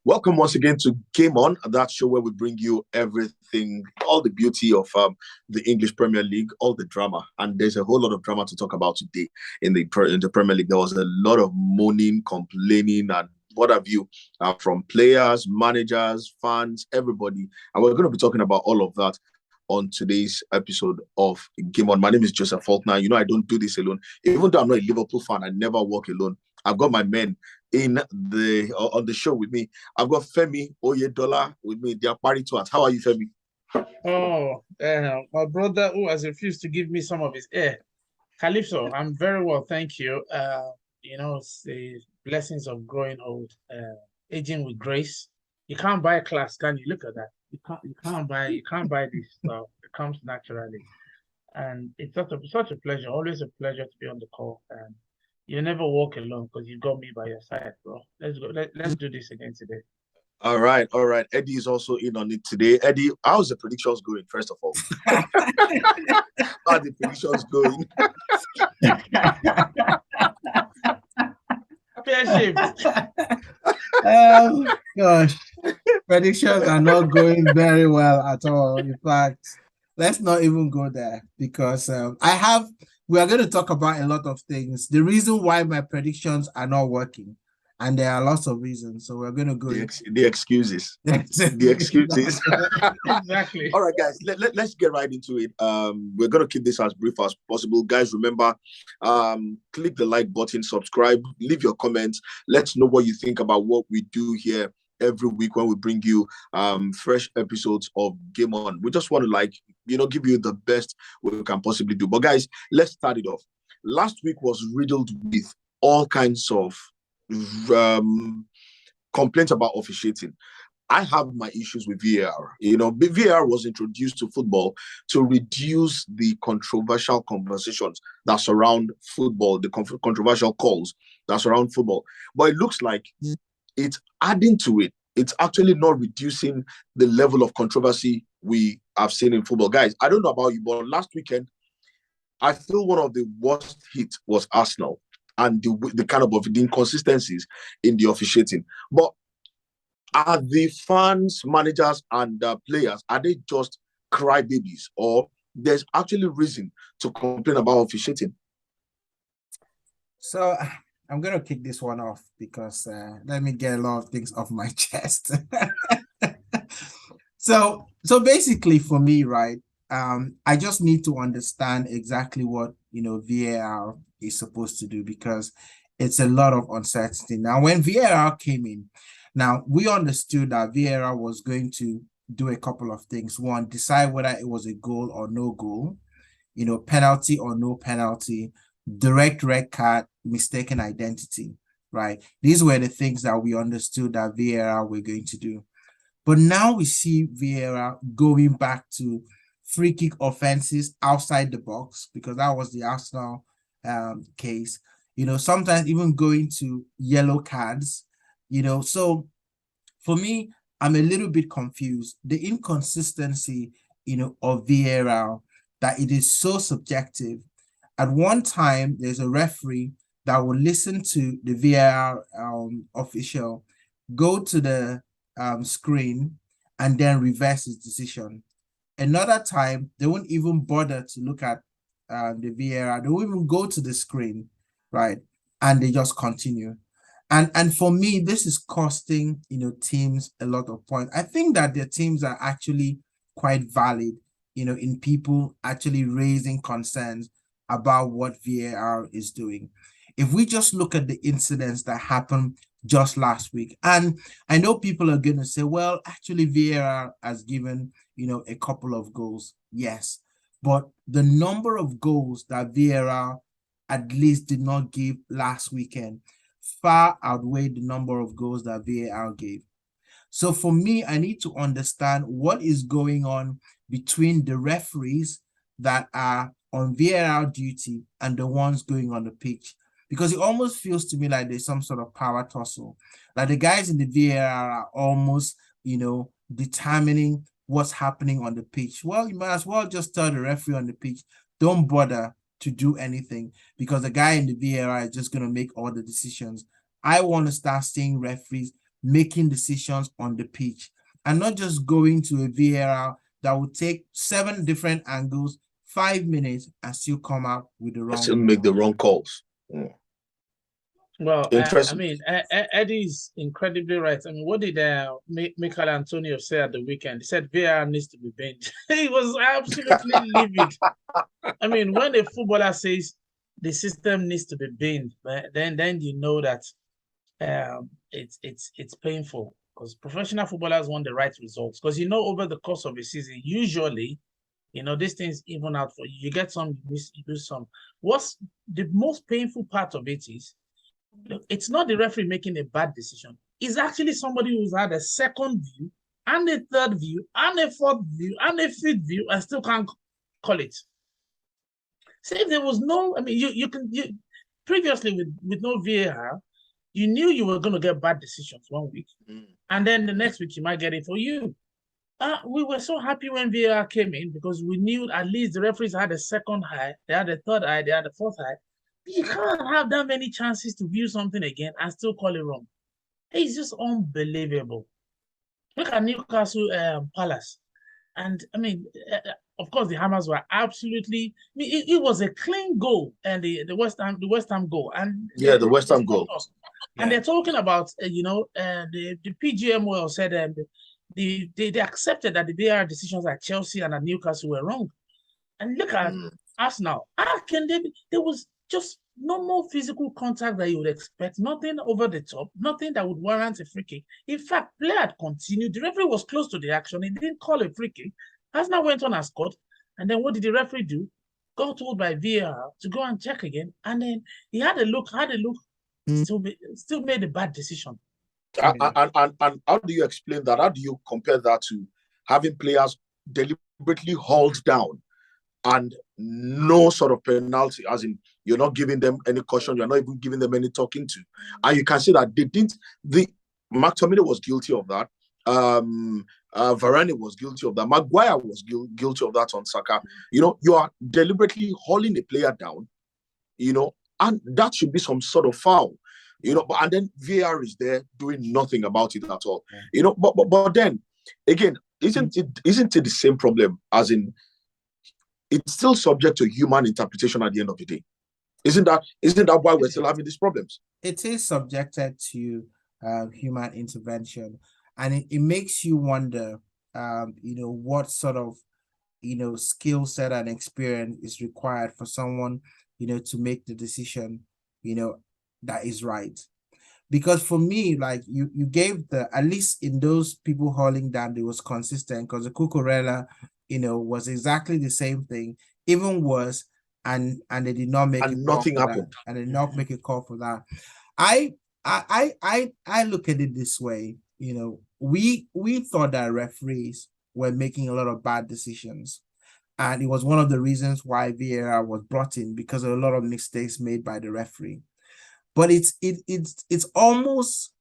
Welcome once again to Game On, that show where we bring you everything, all the beauty of the English Premier League, all the drama. And there's a whole lot of drama to talk about today in the Premier League. There was a lot of moaning, complaining, and what have you from players, managers, fans, everybody. And we're going to be talking about all of that on today's episode of Game On. My name is Joseph Faulkner. You know, I don't do this alone. Even though I'm not a Liverpool fan, I never walk alone. I've got my men on the show with me. I've got Femi Oyedola with me. They are party to us. How are you, Femi? My brother who has refused to give me some of his air. Calypso, I'm very well, thank you. It's the blessings of growing old, aging with grace. You can't buy a class, can you? Look at that. You can't buy this stuff. It comes naturally. And it's such a pleasure, always a pleasure to be on the call. And you never walk alone because you got me by your side, bro. Let's go. Let's do this again today. All right. Eddie is also in on it today. Eddie, how's the predictions going, first of all? How are the predictions going? Gosh, predictions are not going very well at all. In fact, let's not even go there because we are going to talk about a lot of things. The reason why my predictions are not working, and there are lots of reasons. So we're going to go the excuses. The excuses. Exactly. All right, guys, let's get right into it. We're going to keep this as brief as possible. Guys, remember, click the like button, subscribe, leave your comments. Let's know what you think about what we do here every week when we bring you fresh episodes of Game On. We just want to give you the best we can possibly do. But guys, let's start it off. Last week was riddled with all kinds of complaints about officiating. I have my issues with VAR. VAR was introduced to football to reduce the controversial conversations that surround football, the controversial calls that surround football. But it looks like it's adding to it. It's actually not reducing the level of controversy we have seen in football. Guys, I don't know about you, but last weekend, I feel one of the worst hits was Arsenal and the kind of the inconsistencies in the officiating. But are the fans, managers, and players, are they just crybabies, or there's actually reason to complain about officiating? So I'm going to kick this one off because let me get a lot of things off my chest. So basically for me, right, I just need to understand exactly what, VAR is supposed to do because it's a lot of uncertainty. Now, when VAR came in, now we understood that VAR was going to do a couple of things. One, decide whether it was a goal or no goal, penalty or no penalty, direct red card, mistaken identity, right? These were the things that we understood that VAR were going to do. But now we see VAR going back to free kick offenses outside the box, because that was the Arsenal case. Sometimes even going to yellow cards, So for me, I'm a little bit confused. The inconsistency, of VAR, that it is so subjective. At one time, there's a referee that will listen to the VAR official, go to the screen, and then reverse his decision. Another time, they won't even bother to look at the VAR. They won't even go to the screen, right? And they just continue. And for me, this is costing, teams a lot of points. I think that their teams are actually quite valid, in people actually raising concerns about what VAR is doing. If we just look at the incidents that happened just last week, and I know people are going to say, well, actually VAR has given, a couple of goals. Yes, but the number of goals that VAR at least did not give last weekend far outweighed the number of goals that VAR gave. So for me, I need to understand what is going on between the referees that are on VAR duty and the ones going on the pitch, because it almost feels to me like there's some sort of power tussle. Like the guys in the VAR are almost, determining what's happening on the pitch. Well, you might as well just tell the referee on the pitch, don't bother to do anything, because the guy in the VAR is just going to make all the decisions. I want to start seeing referees making decisions on the pitch and not just going to a VAR that will take 7 different angles, 5 minutes, and still come out with the wrong. Still make the wrong calls. Well, Interesting. Eddie's incredibly right. I mean, what did Michael Antonio say at the weekend? He said VAR needs to be banned. He was absolutely livid. I mean, when a footballer says the system needs to be banned, then you know that it's painful, because professional footballers want the right results. Because over the course of a season, usually, these things even out for you. You get some, you do some. What's the most painful part of it is, it's not the referee making a bad decision. It's actually somebody who's had a second view and a third view and a fourth view and a fifth view and still can't call it. See, if there was no, I mean, you previously with no VAR, you knew you were going to get bad decisions one week, and then the next week you might get it for you. We were so happy when VAR came in, because we knew at least the referees had a second eye, they had a third eye, they had a fourth eye. You can't have that many chances to view something again and still call it wrong. It's just unbelievable. Look at Newcastle Palace. And I mean, of course, the Hammers were absolutely. I mean, it was a clean goal, and the West Ham goal, and the West Ham goal. And they're talking about the PGMOL said they accepted that the VAR decisions at Chelsea and at Newcastle were wrong. And look at Arsenal. How can they? There was just normal physical contact that you would expect, nothing over the top, nothing that would warrant a free kick. In fact, play had continued. The referee was close to the action. He didn't call a free kick. Arsenal went on and scored. And then what did the referee do? Got told by VAR to go and check again. And then he had a look, still made a bad decision. And how do you explain that? How do you compare that to having players deliberately hauled down and no sort of penalty, as in you're not giving them any caution, you're not even giving them any talking to, and you can see that they didn't. McTominay was guilty of that. Varane was guilty of that. Maguire was guilty of that on Saka. You are deliberately hauling a player down. And that should be some sort of foul. And then VAR is there doing nothing about it at all. But then again, isn't it the same problem, as in it's still subject to human interpretation at the end of the day? Isn't that why we're still having these problems? It is subjected to human intervention, and it makes you wonder, what sort of, skill set and experience is required for someone, to make the decision, that is right. Because for me, like you gave at least in those people hauling down, it was consistent, because the Cucurella, was exactly the same thing, even worse, and they did not make it. Nothing happened. And they did not make a call for that. I look at it this way, we thought that referees were making a lot of bad decisions. And it was one of the reasons why VAR was brought in, because of a lot of mistakes made by the referee. But it's almost,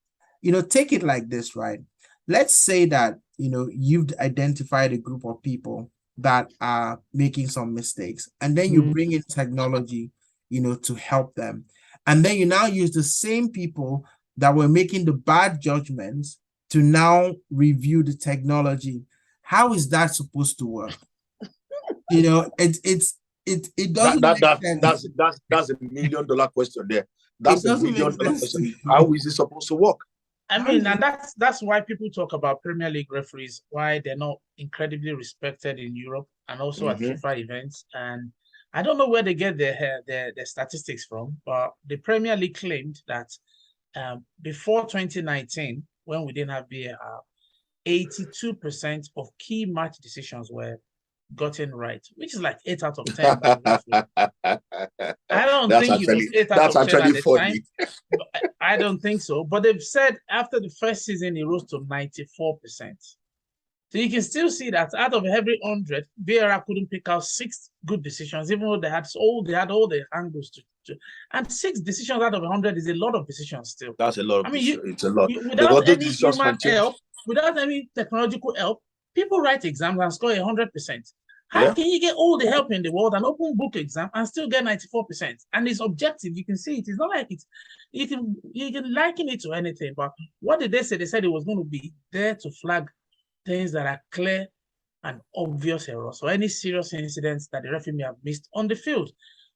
take it like this, right? Let's say that, you've identified a group of people that are making some mistakes, and then you bring in technology, to help them. And then you now use the same people that were making the bad judgments to now review the technology. How is that supposed to work? It doesn't make sense. That's $1 million question there. That's $1 million question. How is it supposed to work? I mean, and that's why people talk about Premier League referees, why they're not incredibly respected in Europe and also at FIFA events. And I don't know where they get their statistics from, but the Premier League claimed that before 2019, when we didn't have VAR, 82% of key match decisions were gotten right, which is like 8 out of 10. I don't think it was 8 out of 10 at the funny time. I don't think so. But they've said after the first season, it rose to 94%. So you can still see that out of every 100, VAR couldn't pick out 6 good decisions, even though they had all the angles to. And 6 decisions out of 100 is a lot of decisions still. That's a lot. It's a lot. Without any human help, without any technological help, people write exams and score 100%. How can you get all the help in the world, an open book exam, and still get 94%? And it's objective. You can see it. It's not like it's you can liken it to anything. But what did they say? They said it was going to be there to flag things that are clear and obvious errors or any serious incidents that the referee may have missed on the field.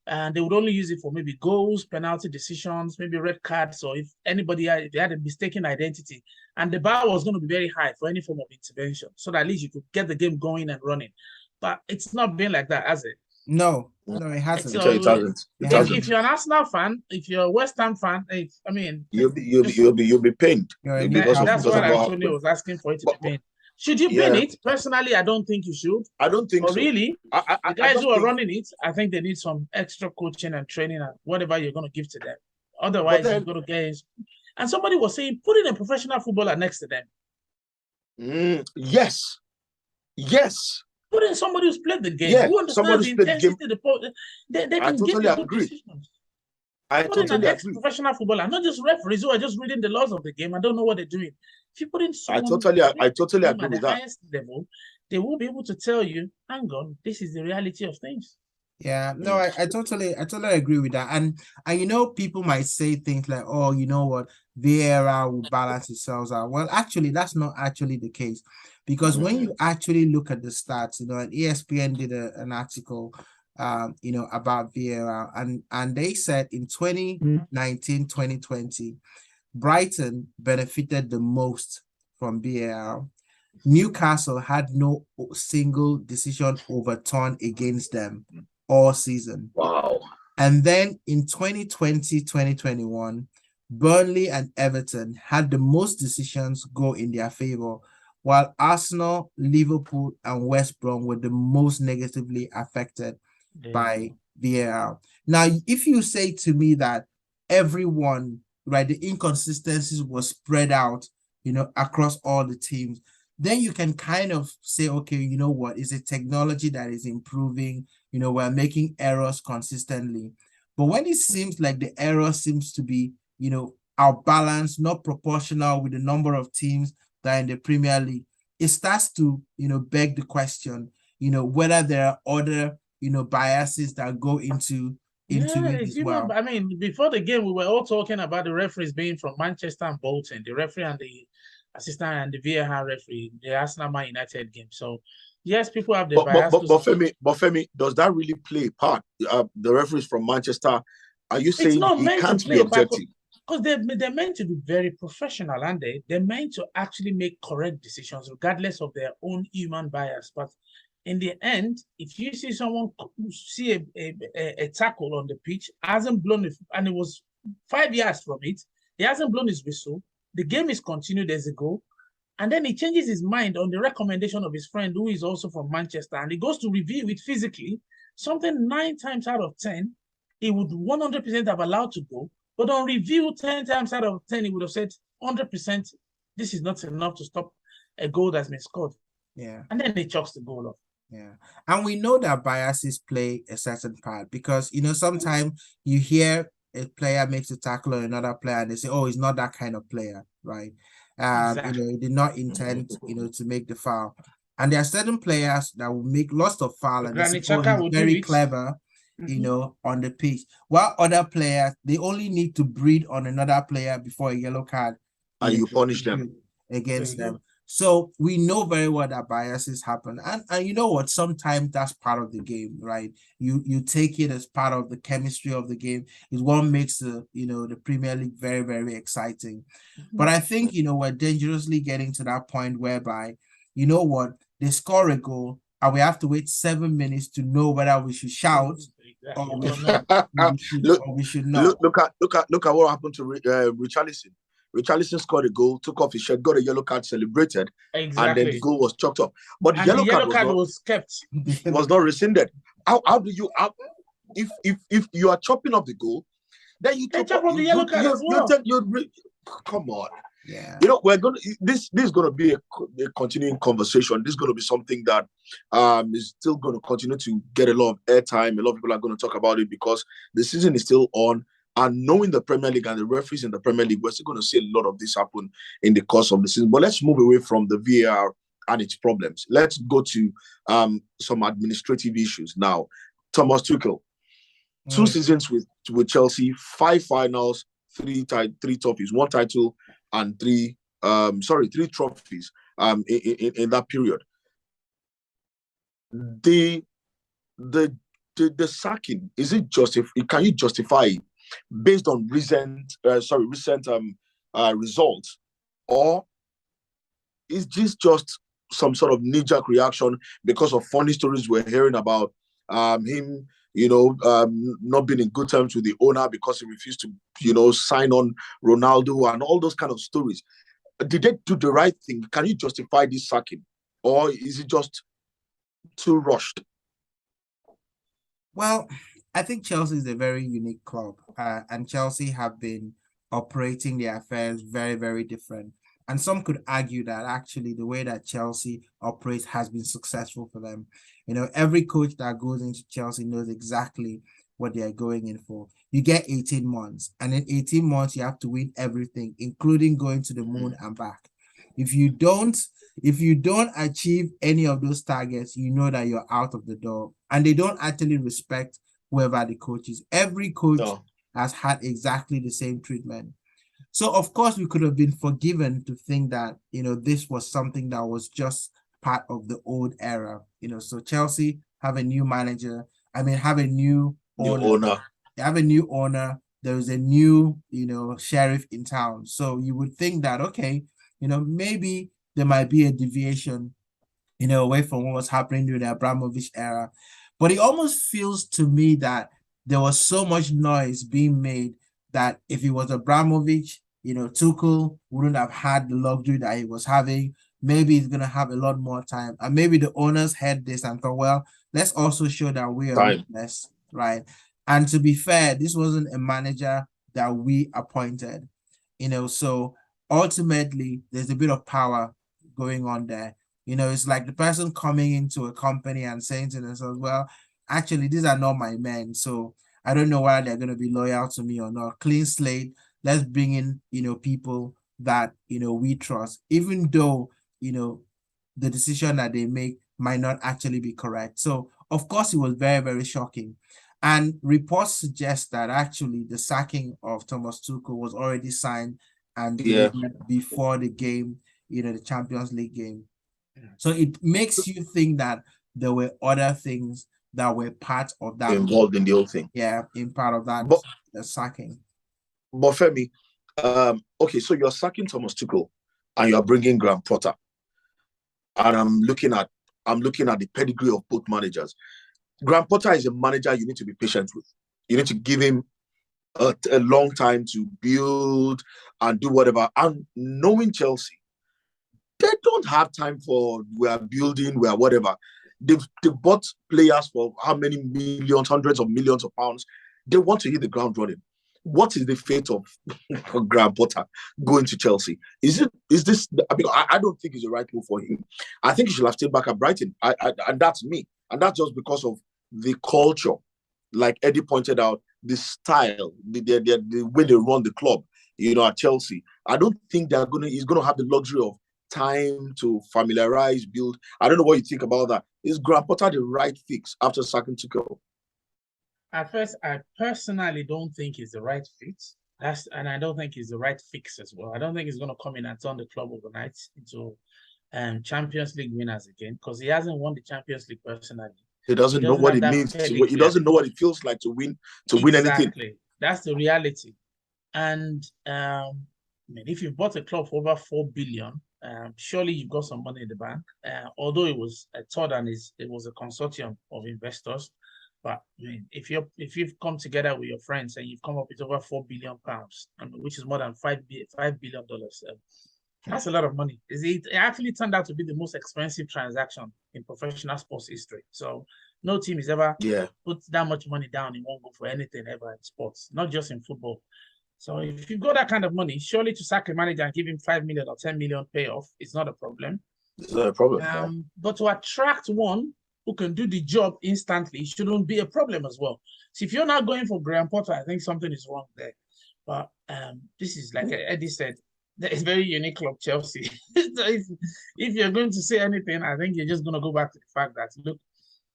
And they would only use it for maybe goals, penalty decisions, maybe red cards, or if they had a mistaken identity. And the bar was going to be very high for any form of intervention, so that at least you could get the game going and running. But it's not been like that, has it? No, it hasn't. It hasn't. If you're an Arsenal fan, if you're a West Ham fan, you'll be pained. That's what Antonio was asking for it to be pained. Should you ban it? Personally, I don't think you should. I don't think so. Really, the guys who are running it, I think they need some extra coaching and training and whatever you're going to give to them. Otherwise, you're going to get. And somebody was saying, put in a professional footballer next to them. Yes. Put in somebody who's played the game. Yeah, who understands the intensity. They can give you good decisions. Put in an ex-professional footballer, not just referees who are just reading the laws of the game and don't know what they're doing. If you put in someone I totally agree with that. Highest level, they will be able to tell you, hang on, this is the reality of things. Yeah, no, I totally agree with that. And people might say things like, oh, you know what, VAR will balance itself out. Well, actually, that's not actually the case. Because when you actually look at the stats, and ESPN did an article about VAR, and they said in 2019, 2020, Brighton benefited the most from VAR. Newcastle had no single decision overturned against them all season. Wow. And then in 2020, 2021, Burnley and Everton had the most decisions go in their favor, while Arsenal, Liverpool, and West Brom were the most negatively affected by VAR. Now, if you say to me that everyone, right, the inconsistencies were spread out, across all the teams, then you can kind of say, okay, you know what, is it technology that is improving? We're making errors consistently. But when it seems like the error seems to be, outbalanced, not proportional with the number of teams that are in the Premier League, it starts to, beg the question, whether there are other, biases that go into it as well. Before the game, we were all talking about the referees being from Manchester and Bolton, the referee and the assistant and the VAR referee, the Arsenal Man United game. So yes, people have the bias. But Femi, does that really play a part? The referees from Manchester, are you saying he can't be objective? Because they're meant to be very professional, aren't they? They're meant to actually make correct decisions regardless of their own human bias. But in the end, if you see someone see a tackle on the pitch, hasn't blown it, and it was 5 yards from it, he hasn't blown his whistle, the game is continued as a goal, and then he changes his mind on the recommendation of his friend who is also from Manchester, and he goes to review it physically, something 9 times out of 10, he would 100% have allowed to go, but on review 10 times out of 10, he would have said 100%, this is not enough to stop a goal that's been scored. Yeah. And then he chalks the goal off. Yeah. And we know that biases play a certain part because, sometimes you hear a player makes a tackle on another player and they say, oh, he's not that kind of player, right? Exactly. He did not intend, to make the foul. And there are certain players that will make lots of foul and they say, oh, he's very clever, on the pitch. While other players, they only need to breathe on another player before a yellow card. And you punish them. Against them. So we know very well that biases happen. And you know what? Sometimes that's part of the game, right? You take it as part of the chemistry of the game. It's what makes the Premier League very, very exciting. But I think, we're dangerously getting to that point whereby, they score a goal and we have to wait 7 minutes to know whether we should shout or we should not. Look at what happened to Richarlison. Richarlison scored a goal, took off his shirt, got a yellow card, celebrated, and then the goal was chalked up. But the yellow card was kept. Was not rescinded. How do you if you are chopping up the goal, then you chop up the yellow card as well. Come on. Yeah. We're gonna this is gonna be a continuing conversation. This is gonna be something that is still gonna continue to get a lot of airtime. A lot of people are gonna talk about it because the season is still on. And knowing the Premier League and the referees in the Premier League, we're still going to see a lot of this happen in the course of the season. But let's move away from the VAR and its problems. Let's go to some administrative issues now. Thomas Tuchel, 2 seasons with Chelsea, 5 finals, three trophies, 1 title, and 3 trophies in that period. The sacking, is it justified? Can you justify it based on recent results, or is this just some sort of knee-jerk reaction because of funny stories we're hearing about him, not being in good terms with the owner because he refused to, sign on Ronaldo and all those kind of stories? Did they do the right thing? Can you justify this sacking, or is it just too rushed? Well, I think Chelsea is a very unique club, and Chelsea have been operating their affairs very, very different. And some could argue that actually the way that Chelsea operates has been successful for them. Every coach that goes into Chelsea knows exactly what they are going in for. You get 18 months, and in 18 months, you have to win everything, including going to the moon and back. If you don't achieve any of those targets, you know that you're out of the door. And they don't actually respect whoever the coach is. Every coach has had exactly the same treatment. So, of course, we could have been forgiven to think that, this was something that was just part of the old era. So Chelsea have a new manager. Have a new owner. They have a new owner. There is a new, sheriff in town. So you would think that, okay, maybe there might be a deviation, away from what was happening during the Abramovich era. But it almost feels to me that there was so much noise being made that if it was Abramovich, Tuchel wouldn't have had the luxury that he was having. Maybe he's going to have a lot more time. And maybe the owners had this and thought, well, let's also show that we are ruthless, right? And to be fair, this wasn't a manager that we appointed, so ultimately there's a bit of power going on there. It's like the person coming into a company and saying to themselves, well, actually, these are not my men, so I don't know whether they're going to be loyal to me or not. Clean slate. Let's bring in, people that, we trust, even though, the decision that they make might not actually be correct. So, of course, it was very, very shocking. And reports suggest that actually the sacking of Thomas Tuchel was already signed and before the game, the Champions League game. So it makes you think that there were other things that were part of that. Involved in the whole thing. Yeah, in part of that sacking. But Femi, okay, so you're sacking Thomas Tuchel and you're bringing Graham Potter. And I'm looking at the pedigree of both managers. Graham Potter is a manager you need to be patient with. You need to give him a long time to build and do whatever. And knowing Chelsea, they don't have time for we are building, we are whatever. They've bought players for how many millions, hundreds of millions of pounds. They want to hit the ground running. What is the fate of Graham Potter going to Chelsea? Is this? I don't think it's the right move for him. I think he should have stayed back at Brighton. And that's me. And that's just because of the culture, like Eddie pointed out, the style, the way they run the club, at Chelsea. I don't think he's gonna have the luxury of time to familiarize, build. I don't know what you think about that. Is Graham Potter the right fix after sacking Tuchel? At first, I personally don't think it's the right fit. And I don't think it's the right fix as well. I don't think he's going to come in and turn the club overnight into Champions League winners again, because he hasn't won the Champions League personally. He doesn't know what it means. He doesn't know what it feels like to win anything. Exactly. That's the reality. And if you bought a club for over 4 billion, surely you've got some money in the bank. Although it was a thought and it was a consortium of investors. But if you've come together with your friends and you've come up with over £4 billion, which is more than $5 billion, that's a lot of money. It actually turned out to be the most expensive transaction in professional sports history. So no team has ever put that much money down in one go for anything ever in sports, not just in football. So if you've got that kind of money, surely to sack a manager and give him 5 million or 10 million payoff is not a problem. It's not a problem. But to attract one who can do the job instantly shouldn't be a problem as well. So if you're not going for Graham Potter, I think something is wrong there. But this is, like Eddie said, It's very unique club, Chelsea. So if you're going to say anything, I think you're just going to go back to the fact that, look,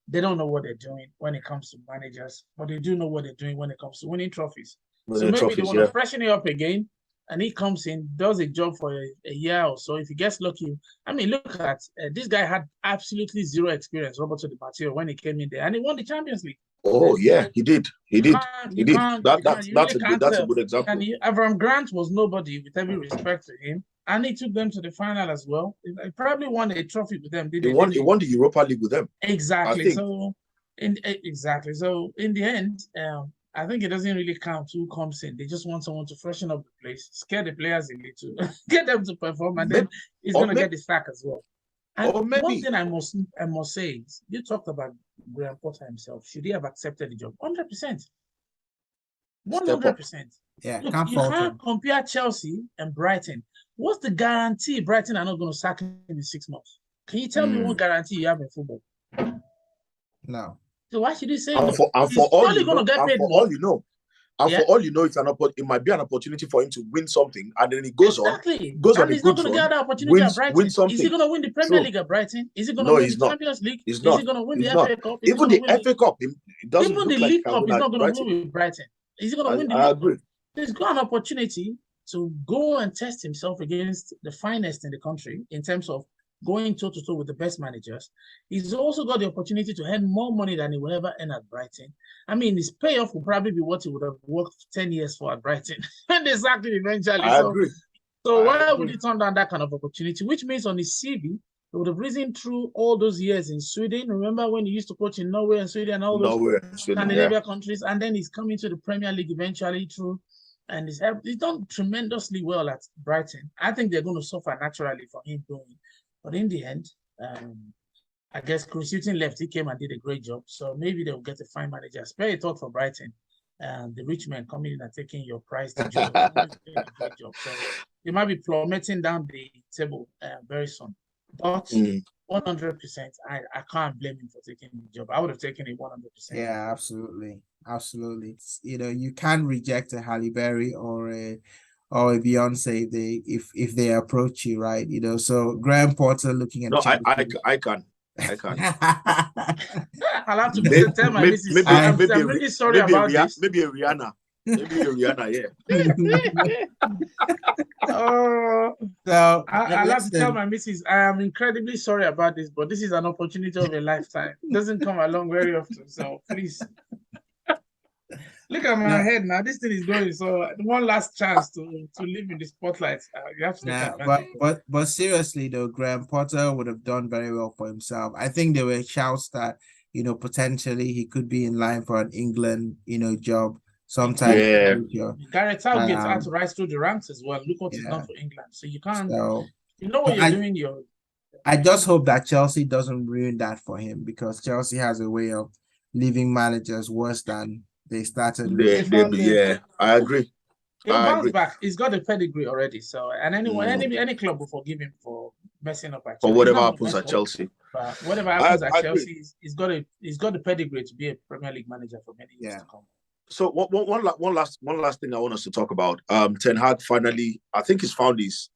they don't know what they're doing when it comes to managers, but they do know what they're doing when it comes to winning trophies. So maybe they want to freshen it up again, and he comes in, does a job for a year or so. If he gets lucky, I mean, look at this guy had absolutely zero experience, Roberto Di Matteo, when he came in there, and he won the Champions League. Oh yeah, he did. He did. That's a good example. And Avram Grant was nobody, with every respect to him, and he took them to the final as well. He probably won a trophy with them. He won the Europa League with them. Exactly. So in the end, I think it doesn't really count who comes in. They just want someone to freshen up the place, scare the players a little, get them to perform, and then he's gonna get the sack as well. And one thing I must say is, you talked about Graham Potter himself. Should he have accepted the job? 100%. 100%. Yeah, look, you can't compare Chelsea and Brighton. What's the guarantee Brighton are not going to sack him in 6 months? Can you tell me what guarantee you have in football? No. So why should he say for all you know, for all you know, it might be an opportunity for him to win something, and then he goes on. He's not going to get that opportunity at Brighton. Is he going to win the Premier League at Brighton? Is he going to win the Champions League? Is he going to win the FA Cup? Even the FA Cup, even the League Cup, he's not going to win with Brighton. Is he going to win the League Cup? I agree. He's got an opportunity to go and test himself against the finest in the country in terms of going toe-to-toe with the best managers. He's also got the opportunity to earn more money than he will ever earn at Brighton. I mean, his payoff will probably be what he would have worked 10 years for at Brighton. And exactly eventually. I agree. So why would he turn down that kind of opportunity? Which means on his CV, he would have risen through all those years in Sweden. Remember when he used to coach in Norway and Sweden and all those Scandinavian countries? And then he's coming to the Premier League eventually through. And he's done tremendously well at Brighton. I think they're going to suffer naturally for him doing. But in the end, I guess Chris Hughton left. He came and did a great job. So maybe they'll get a fine manager. Spare a thought for Brighton. The rich men coming in and taking your prize to job. A great job. So they might be plummeting down the table very soon. But 100%, I can't blame him for taking the job. I would have taken it 100%. Yeah, absolutely. Absolutely. You know, you can't reject a Halle Berry or a Beyonce if they approach you, right? You know, so Graham Potter looking at I can. I'll have to tell my missus. I'm really sorry about this. Maybe a Rihanna. Yeah. So I'll have to tell my missus, I am incredibly sorry about this, but this is an opportunity of a lifetime. It doesn't come along very often. So please. Look at my head now. This thing is going. So one last chance to live in the spotlight. You have to but seriously though, Graham Potter would have done very well for himself. I think there were shouts that, you know, potentially he could be in line for an England, you know, job sometime. Yeah. Gareth Southgate had to rise through the ranks as well. Look what he's done for England. So you can't. You know what you're doing. I just hope that Chelsea doesn't ruin that for him, because Chelsea has a way of leaving managers worse than they started. I agree. He'll bounce back. He's got a pedigree already. So, and any club will forgive him for messing up at Chelsea. Or whatever happens at Chelsea. But whatever happens at Chelsea, he's got the pedigree to be a Premier League manager for many years to come. So one last thing I want us to talk about. Ten Hag finally, I think he's found his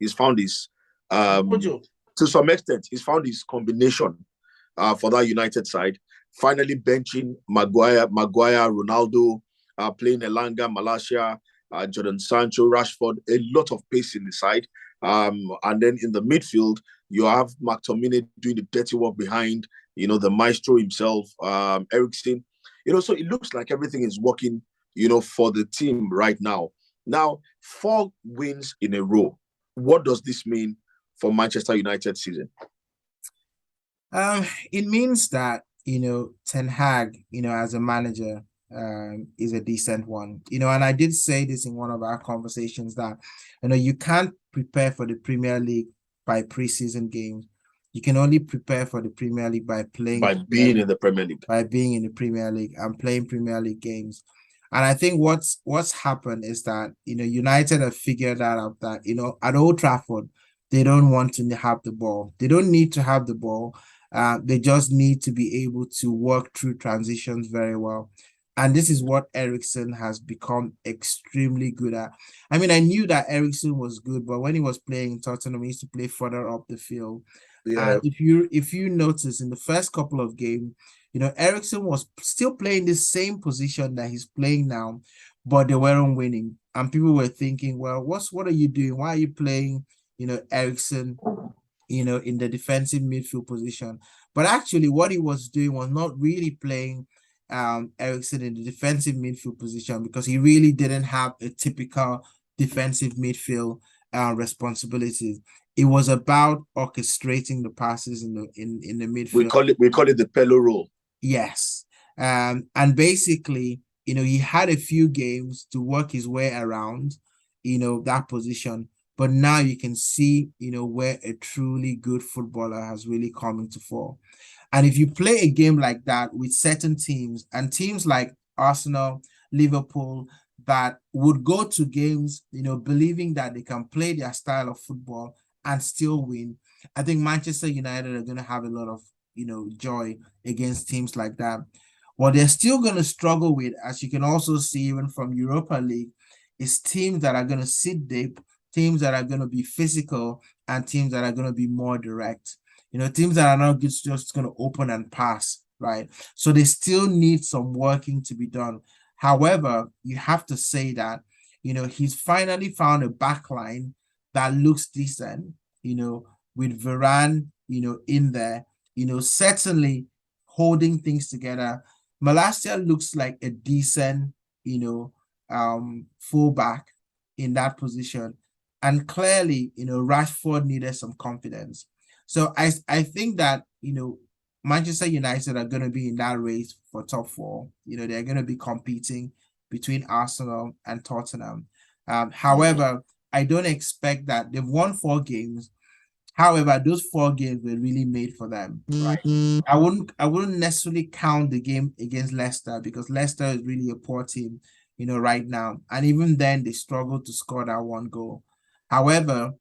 to some extent, he's found his combination for that United side. Finally benching Maguire, Ronaldo, playing Elanga, Malacia, Jadon Sancho, Rashford, a lot of pace in the side. And then in the midfield, you have McTominay doing the dirty work behind, you know, the maestro himself, Eriksen. You know, so it looks like everything is working, you know, for the team right now. Now, 4 wins in a row. What does this mean for Manchester United season? It means that, you know, Ten Hag, you know, as a manager, is a decent one. You know, and I did say this in one of our conversations that, you know, you can't prepare for the Premier League by preseason games. You can only prepare for the Premier League by being in the Premier League and playing Premier League games. And I think what's happened is that, you know, United have figured that out, that, you know, at Old Trafford, they don't want to have the ball. They don't need to have the ball. They just need to be able to work through transitions very well. And this is what Ericsson has become extremely good at. I mean, I knew that Ericsson was good, but when he was playing in Tottenham, he used to play further up the field. Yeah. And if you notice in the first couple of games, Ericsson was still playing the same position that he's playing now, but they weren't winning. And people were thinking, well, what are you doing? Why are you playing, Ericsson, in the defensive midfield position? But actually, what he was doing was not really playing Ericsson in the defensive midfield position, because he really didn't have a typical defensive midfield responsibilities. It was about orchestrating the passes in the midfield. We call it the Pelo role. Yes. And basically, he had a few games to work his way around, that position. But now you can see, where a truly good footballer has really come into form. And if you play a game like that with certain teams, and teams like Arsenal, Liverpool, that would go to games, believing that they can play their style of football and still win, I think Manchester United are going to have a lot of, joy against teams like that. What they're still going to struggle with, as you can also see even from Europa League, is teams that are going to sit deep, teams that are going to be physical, and teams that are going to be more direct. Teams that are not just going to open and pass, right? So they still need some working to be done. However, you have to say that, he's finally found a backline that looks decent, with Varane, in there, certainly holding things together. Malacia looks like a decent, fullback in that position. And clearly, Rashford needed some confidence. So I think that, Manchester United are going to be in that race for top four. They're going to be competing between Arsenal and Tottenham. However, I don't expect that. They've won 4 games. However, those 4 games were really made for them, right? I wouldn't necessarily count the game against Leicester, because Leicester is really a poor team, right now. And even then, they struggled to score that 1 goal. However,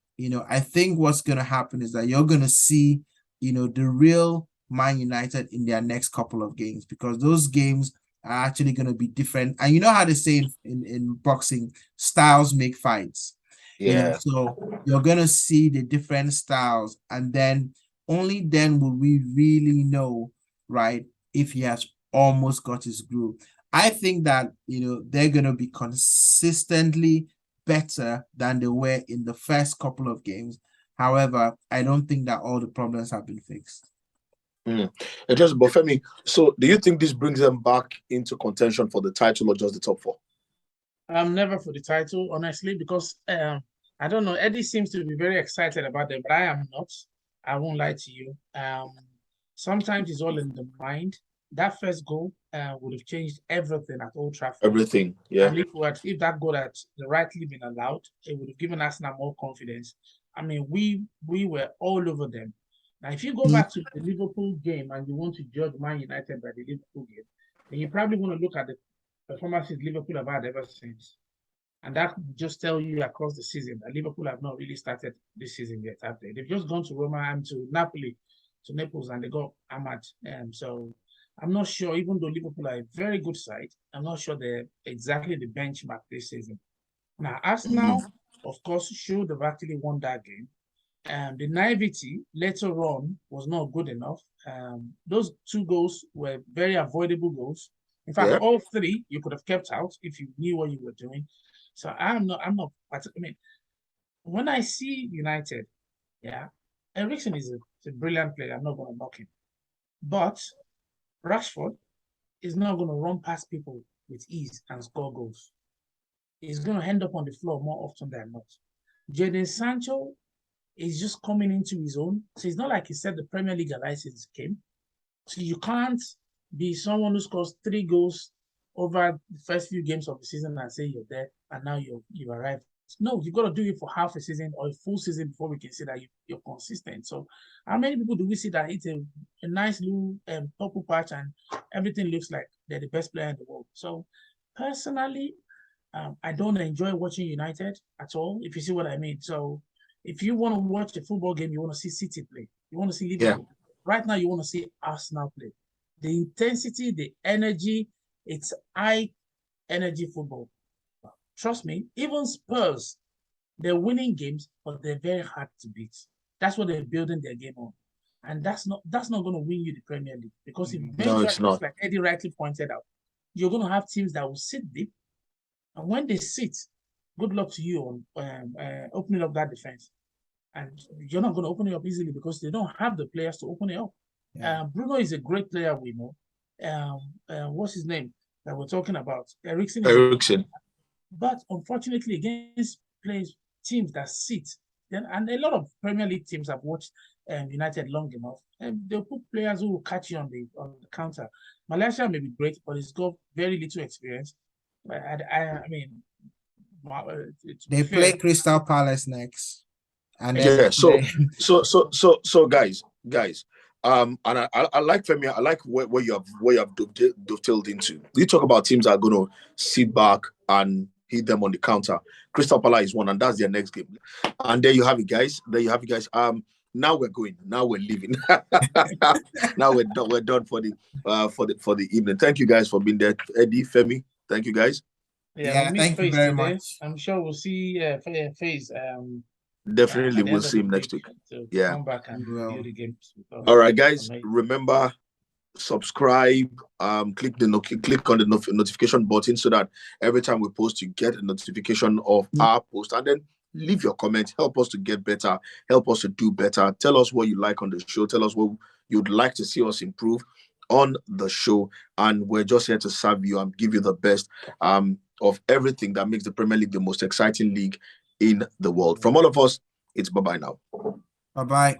I think what's going to happen is that you're going to see, the real Man United in their next couple of games, because those games are actually going to be different. And you know how they say in boxing, styles make fights. Yeah. So you're going to see the different styles, and then only then will we really know, right, if he has almost got his groove. I think that, they're going to be consistently better than they were in the first couple of games. However, I don't think that all the problems have been fixed. Just, but Femi, so do you think this brings them back into contention for the title or just the top 4? I'm never for the title, honestly, because I don't know. Eddie seems to be very excited about them, but I am not. I won't lie to you. Sometimes it's all in the mind. That first goal would have changed everything at Old Trafford. Everything, yeah. And if that goal had rightly been allowed, it would have given Arsenal more confidence. I mean, we were all over them. Now, if you go back to the Liverpool game and you want to judge Man United by the Liverpool game, then you probably want to look at the performances Liverpool have had ever since. And that just tell you across the season that Liverpool have not really started this season yet, have they? They've just gone to Roma and to Napoli, to Naples, and they got Ahmad. So I'm not sure, even though Liverpool are a very good side, I'm not sure they're exactly the benchmark this season. Now, Arsenal, of course, should have actually won that game. The naivety later on was not good enough. Those 2 goals were very avoidable goals. In fact, all 3 you could have kept out if you knew what you were doing. So I'm not, I mean, when I see United, Eriksen is a brilliant player. I'm not going to knock him. But Rashford is not going to run past people with ease and score goals. He's going to end up on the floor more often than not. Jadon Sancho is just coming into his own. So it's not like he set the Premier League alight since he came. So you can't be someone who scores 3 goals over the first few games of the season and say you're there and now you've arrived. No, you've got to do it for half a season or a full season before we can say that you're consistent. So how many people do we see that it's a nice little purple patch and everything looks like they're the best player in the world? So personally, I don't enjoy watching United at all, if you see what I mean. So if you want to watch a football game, you want to see City play. You want to see Liverpool. Right now, you want to see Arsenal play. The intensity, the energy, It's high energy football. Trust me, even Spurs, they're winning games, but they're very hard to beat. That's what they're building their game on. And that's not going to win you the Premier League, because No, eventually, it's just not. like Eddie rightly pointed out, you're going to have teams that will sit deep. And when they sit, good luck to you on opening up that defense. And you're not going to open it up easily because they don't have the players to open it up. Yeah. Bruno is a great player, we know. What's his name that we're talking about? Eriksen. But unfortunately, against teams that sit, and a lot of Premier League teams have watched United long enough, and they'll put players who will catch you on the counter. Malaysia may be great, but it's got very little experience. I mean, They play Crystal Palace next. And yeah, so guys, and I like Femi, I like where you have dovetailed into. You talk about teams that are going to sit back and hit them on the counter. Crystal Palace is one, and that's their next game. And there you have it, guys. Now we're going. Now we're leaving. Now we're done for the evening. Thank you guys for being there, Eddie, Femi. Thank you guys. Yeah, thank you very much. I'm sure we'll see FaZe. Definitely, we'll see him next week. Yeah. Come back and view the games. All right, guys. Remember, subscribe. Click on the notification button so that every time we post, you get a notification of our post. And then leave your comment. Help us to get better. Help us to do better. Tell us what you like on the show. Tell us what you'd like to see us improve on the show. And we're just here to serve you and give you the best of everything that makes the Premier League the most exciting league in the world. From all of us, it's bye-bye now. Bye-bye.